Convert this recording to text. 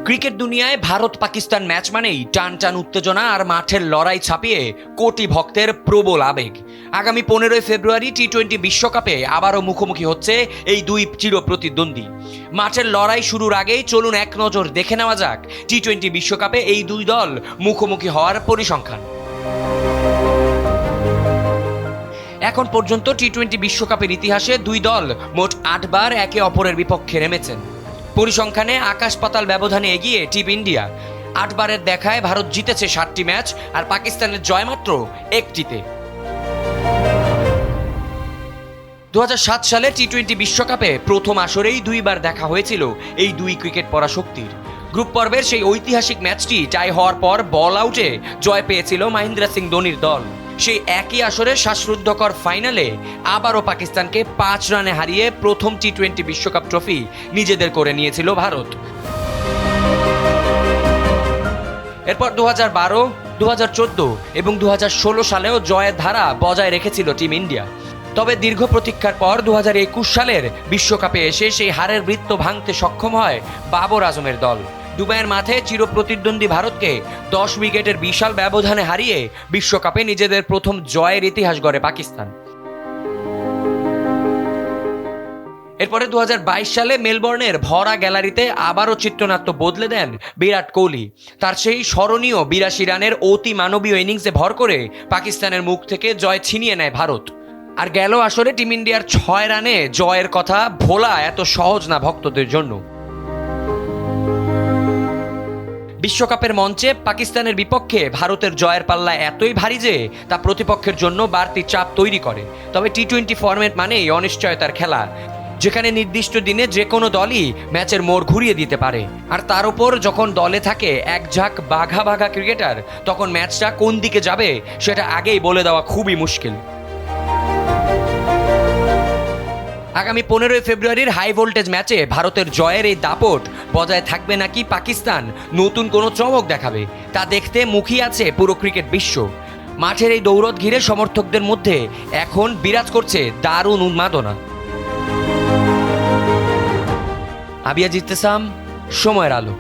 Cricket দুনিয়ায় Bharat Pakistan match মানেই টান টান উত্তেজনা আর মাঠের লড়াই ছাপিয়ে কোটি ভক্তের প্রবল আবেগ। আগামী 15 ফেব্রুয়ারি টি-20 বিশ্বকাপে আবারও মুখোমুখি হচ্ছে এই দুই চির প্রতিদ্বন্দ্বী। মাঠের লড়াই শুরুর আগেই চলুন এক নজর দেখে নেওয়া যাক টি-20 বিশ্বকাপে এই দুই দল মুখোমুখি হওয়ার পরিসংখ্যান। এখন পর্যন্ত টি-20 বিশ্বকাপের ইতিহাসে দুই দল মোট 8 বার একে অপরের বিপক্ষে নেমেছেন। পরিসংখ্যানে আকাশ পাতাল ব্যবধানে এগিয়ে টিম ইন্ডিয়া। 8 বারের দেখায় ভারত জিতেছে 7টি ম্যাচ আর পাকিস্তানের জয় মাত্র 1টিতে। 2007 সালে টি-20 বিশ্বকাপে প্রথম আসরেই দুইবার দেখা হয়েছিল এই দুই ক্রিকেট পরাশক্তির। গ্রুপ পর্বের সেই ঐতিহাসিক ম্যাচটি টাই হওয়ার পর বল আউটে জয় পেয়েছিল মহেন্দ্র সিং ধোনির দল। সেই একই আসরে শ্বাসরুদ্ধকর ফাইনালে আবারও পাকিস্তানকে 5 রানে হারিয়ে প্রথম টি-20 বিশ্বকাপ ট্রফি নিজেদের করে নিয়েছিল ভারত। এরপর 2012, 2014 এবং 2016 সালেও জয়ের ধারা বজায় রেখেছিল টিম ইন্ডিয়া। তবে দীর্ঘ প্রতীক্ষার পর 2021 সালের বিশ্বকাপে এসে সেই হারের বৃত্ত ভাঙতে সক্ষম হয় বাবর আজমের দল। দুবাইয়ের মাঠে চিরপ্রতিদ্বন্দ্বী ভারতকে 10 উইকেটের বিশাল ব্যবধানে হারিয়ে বিশ্বকাপে নিজেদের প্রথম জয়ের ইতিহাস গড়ে পাকিস্তান। এরপরে 2022 সালে মেলবোর্নের ভরা গ্যালারিতে আবারও চিত্রনাট্য বদলে দেন বিরাট কোহলি। তার সেই স্মরণীয় 82 রানের অতি মানবীয় ইনিংসে ভর করে পাকিস্তানের মুখ থেকে জয় ছিনিয়ে নেয় ভারত। আর গেল আসরে টিম ইন্ডিয়ার 6 রানে জয়ের কথা ভোলা এত সহজ না ভক্তদের জন্য। বিশ্বকাপের মঞ্চে পাকিস্তানের বিপক্ষে ভারতের জয়ের পাল্লা এতই ভারী যে তা প্রতিপক্ষের জন্য বাড়তি চাপ তৈরি করে। তবে টি-20 ফরম্যাট মানেই অনিশ্চয়তার খেলা, যেখানে নির্দিষ্ট দিনে যে কোনো দলই ম্যাচের মোড় ঘুরিয়ে দিতে পারে। আর তার উপর যখন দলে থাকে এক ঝাঁক বাঘা বাঘা ক্রিকেটার, তখন ম্যাচটা কোন দিকে যাবে সেটা আগেই বলে দেওয়া খুবই মুশকিল। আগামী 15 ফেব্রুয়ারির হাই ভোল্টেজ ম্যাচে ভারতের জয়ের এই দাপট বজায় থাকবে নাকি পাকিস্তান নতুন কোনো চমক দেখাবে, তা দেখতে মুখিয়ে আছে পুরো ক্রিকেট বিশ্ব। মাঠের এই দৌড়ত ঘিরে সমর্থকদের মধ্যে এখন বিরাজ করছে দারুণ উন্মাদনা। আবিয়া জিতেসাম, সময়ের আলো।